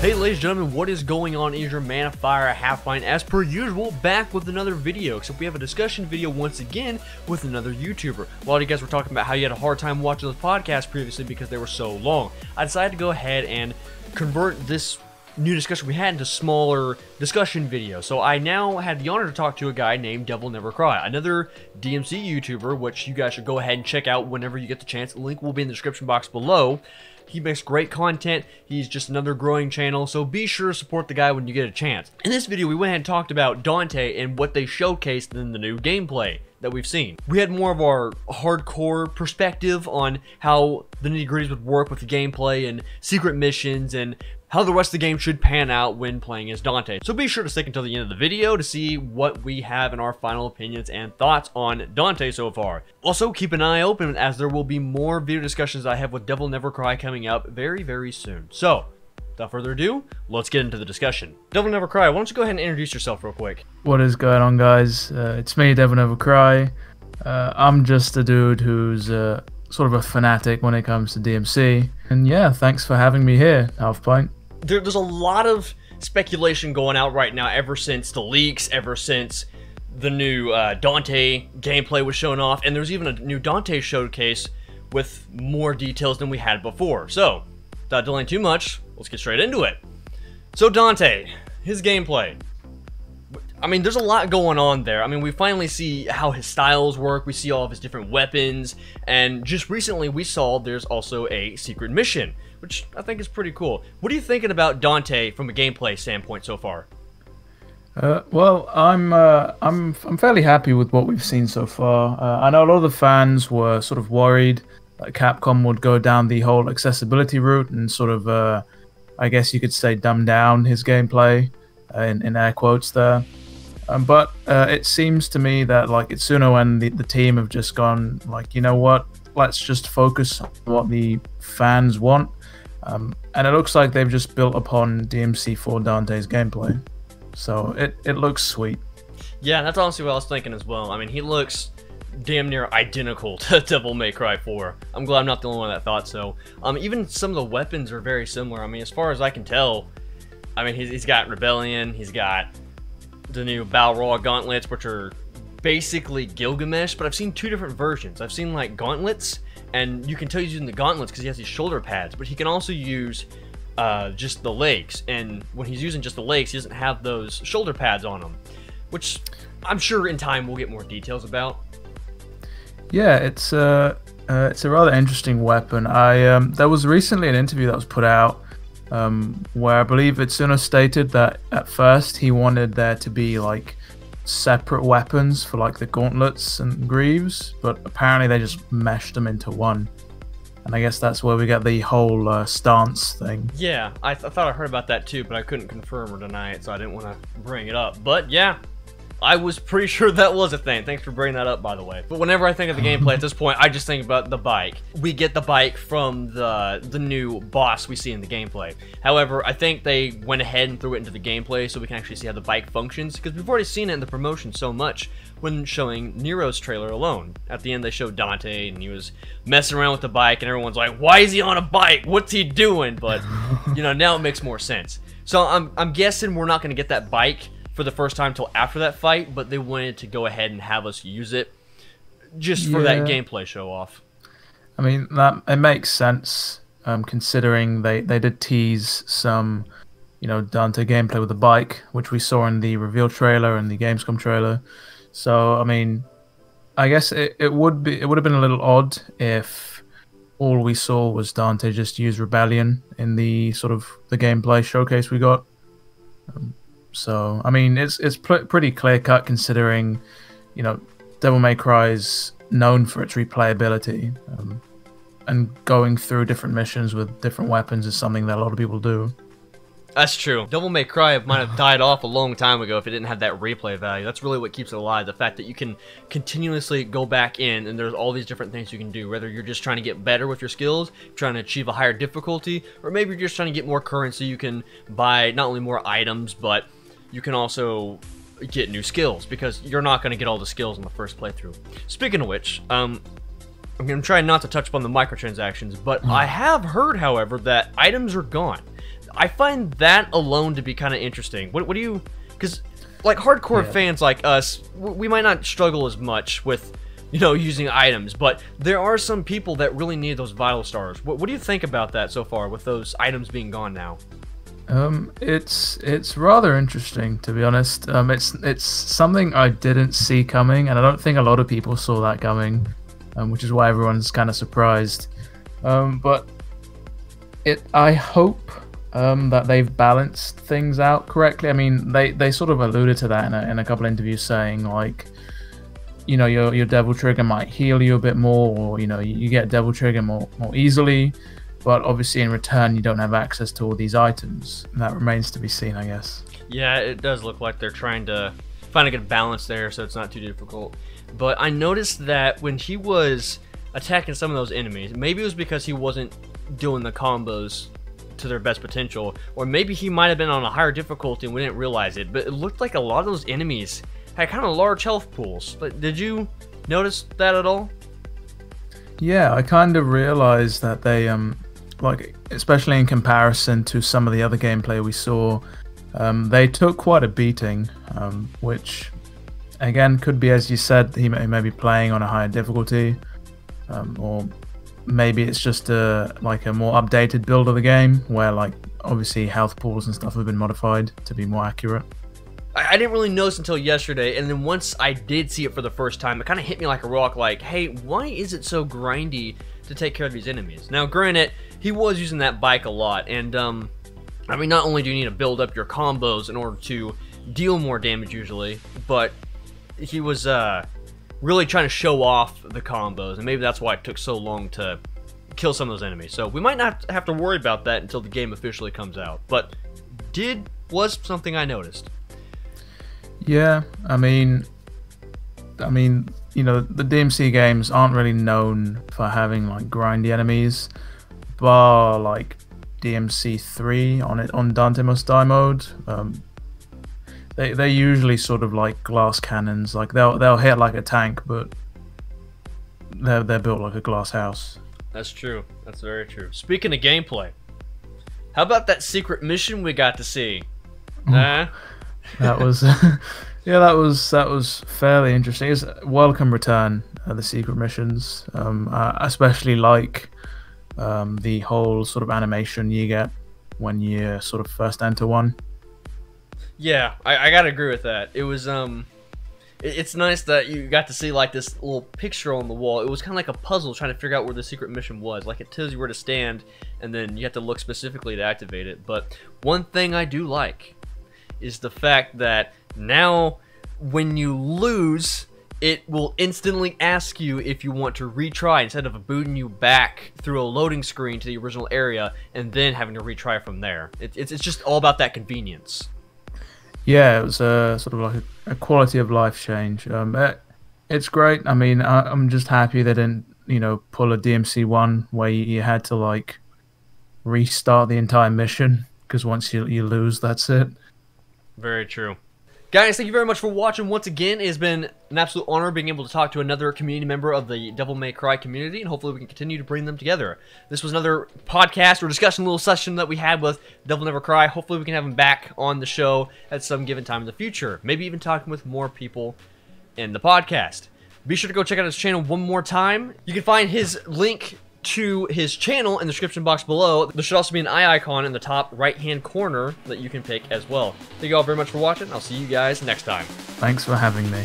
Hey ladies and gentlemen, what is going on? It is your Man of Fire, Halfline, as per usual, back with another video. Except we have a discussion video once again with another YouTuber. A lot of you guys were talking about how you had a hard time watching the podcast previously because they were so long. I decided to go ahead and convert this new discussion we had into smaller discussion videos. So I now had the honor to talk to a guy named DevilNeverCry, another DMC YouTuber, which you guys should go ahead and check out whenever you get the chance. The link will be in the description box below. He makes great content. He's just another growing channel, so be sure to support the guy when you get a chance. In this video, we went ahead and talked about Dante and what they showcased in the new gameplay that we've seen. We had more of our hardcore perspective on how the nitty-gritties would work with the gameplay and secret missions and how the rest of the game should pan out when playing as Dante. So be sure to stick until the end of the video to see what we have in our final opinions and thoughts on Dante so far. Also, keep an eye open as there will be more video discussions I have with DevilNeverCry coming up very, very soon. So, without further ado, let's get into the discussion. DevilNeverCry, why don't you go ahead and introduce yourself real quick? What is going on, guys? It's me, DevilNeverCry. I'm just a dude who's sort of a fanatic when it comes to DMC. And yeah, thanks for having me here, Half Pint. There's a lot of speculation going out right now ever since the leaks, ever since the new Dante gameplay was shown off, and there's even a new Dante showcase with more details than we had before. So, without delaying too much, let's get straight into it. So Dante, his gameplay. I mean, there's a lot going on there. I mean, we finally see how his styles work, we see all of his different weapons, and just recently we saw there's also a secret mission, which I think is pretty cool. What are you thinking about Dante from a gameplay standpoint so far? Well, I'm fairly happy with what we've seen so far. I know a lot of the fans were sort of worried that Capcom would go down the whole accessibility route and sort of, I guess you could say, dumb down his gameplay, in air quotes there. But it seems to me that like it's sooner when the team have just gone like, you know what, let's just focus on what the fans want. And it looks like they've just built upon DMC4 Dante's gameplay. So it looks sweet. Yeah, that's honestly what I was thinking as well. I mean, he looks damn near identical to DevilNeverCry 4. I'm glad I'm not the only one that thought so. Even some of the weapons are very similar. I mean, as far as I can tell, I mean, he's got Rebellion, he's got the new Balrog gauntlets, which are basically Gilgamesh, but I've seen two different versions. I've seen like gauntlets, and you can tell he's using the gauntlets because he has these shoulder pads, but he can also use just the legs, and when he's using just the legs, he doesn't have those shoulder pads on him, which I'm sure in time we'll get more details about. Yeah, it's a rather interesting weapon. There was recently an interview that was put out where I believe Itsuno stated that at first he wanted there to be like separate weapons for like the gauntlets and greaves, but apparently they just meshed them into one. And I guess that's where we get the whole stance thing. Yeah, I thought I heard about that too, but I couldn't confirm or deny it, so I didn't want to bring it up. But yeah, I was pretty sure that was a thing. Thanks for bringing that up, by the way. But whenever I think of the gameplay at this point, I just think about the bike. We get the bike from the new boss we see in the gameplay. However, I think they went ahead and threw it into the gameplay so we can actually see how the bike functions, because we've already seen it in the promotion so much when showing Nero's trailer alone. At the end, they showed Dante, and he was messing around with the bike, and everyone's like, why is he on a bike? What's he doing? But, you know, now it makes more sense. So I'm guessing we're not going to get that bike for the first time till after that fight, but they wanted to go ahead and have us use it just for that gameplay show off. I mean, it makes sense, considering they did tease some, you know, Dante gameplay with the bike, which we saw in the reveal trailer and the Gamescom trailer. So I mean, I guess it would have been a little odd if all we saw was Dante just use Rebellion in the sort of the gameplay showcase we got. So I mean, it's pretty clear cut considering, you know, Devil May Cry is known for its replayability, and going through different missions with different weapons is something that a lot of people do. That's true. Devil May Cry might have died off a long time ago if it didn't have that replay value. That's really what keeps it alive. The fact that you can continuously go back in and there's all these different things you can do. Whether you're just trying to get better with your skills, trying to achieve a higher difficulty, or maybe you're just trying to get more currency. You can buy not only more items, but you can also get new skills, because you're not going to get all the skills in the first playthrough. Speaking of which, I'm going to try not to touch upon the microtransactions, but I have heard, however, that items are gone. I find that alone to be kind of interesting. What do you... Because, like, hardcore fans like us, we might not struggle as much with, you know, using items, but there are some people that really need those vital stars. What do you think about that so far, with those items being gone now? It's rather interesting, to be honest. It's something I didn't see coming, and I don't think a lot of people saw that coming, which is why everyone's kind of surprised. But I hope that they've balanced things out correctly. I mean, they sort of alluded to that in a couple of interviews, saying like, you know, your Devil Trigger might heal you a bit more, or you know, you get Devil Trigger more easily. But obviously, in return, you don't have access to all these items. That remains to be seen, I guess. Yeah, it does look like they're trying to find a good balance there, so it's not too difficult. But I noticed that when he was attacking some of those enemies, maybe it was because he wasn't doing the combos to their best potential, or maybe he might have been on a higher difficulty and we didn't realize it, but it looked like a lot of those enemies had kind of large health pools. But did you notice that at all? Yeah, I kind of realized that they like, especially in comparison to some of the other gameplay we saw, they took quite a beating, which again could be, as you said, he may be playing on a higher difficulty, or maybe it's just like a more updated build of the game, where like obviously health pools and stuff have been modified to be more accurate. I didn't really notice until yesterday, and then once I did see it for the first time, it kind of hit me like a rock, like, hey, why is it so grindy to take care of these enemies? Now, granted, he was using that bike a lot, and, I mean, not only do you need to build up your combos in order to deal more damage usually, but he was, really trying to show off the combos, and maybe that's why it took so long to kill some of those enemies. So we might not have to worry about that until the game officially comes out, but was something I noticed. Yeah, I mean, you know, the DMC games aren't really known for having like grindy enemies, bar like DMC 3 on Dante Must Die mode. They're usually sort of like glass cannons. Like they'll hit like a tank, but they're built like a glass house. That's true. That's very true. Speaking of gameplay, how about that secret mission we got to see? That was yeah, that was fairly interesting. It's a welcome return, the secret missions. Especially like the whole sort of animation you get when you sort of first enter one. Yeah, I gotta agree with that. It was it's nice that you got to see like this little picture on the wall. It was kind of like a puzzle trying to figure out where the secret mission was. Like it tells you where to stand, and then you have to look specifically to activate it. But one thing I do like is the fact that now when you lose, it will instantly ask you if you want to retry, instead of booting you back through a loading screen to the original area and then having to retry from there. It's just all about that convenience. Yeah, it was sort of like a quality of life change. It's great. I mean, I'm just happy they didn't, you know, pull a DMC 1 where you had to like restart the entire mission, because once you lose, that's it. Very true. Guys, thank you very much for watching once again. It has been an absolute honor being able to talk to another community member of the DevilNeverCry community, and hopefully we can continue to bring them together. This was another podcast or discussion little session that we had with DevilNeverCry. Hopefully we can have him back on the show at some given time in the future. Maybe even talking with more people in the podcast. Be sure to go check out his channel one more time. You can find his link to his channel in the description box below. There should also be an eye icon in the top right hand corner that you can pick as well. Thank you all very much for watching. I'll see you guys next time. Thanks for having me.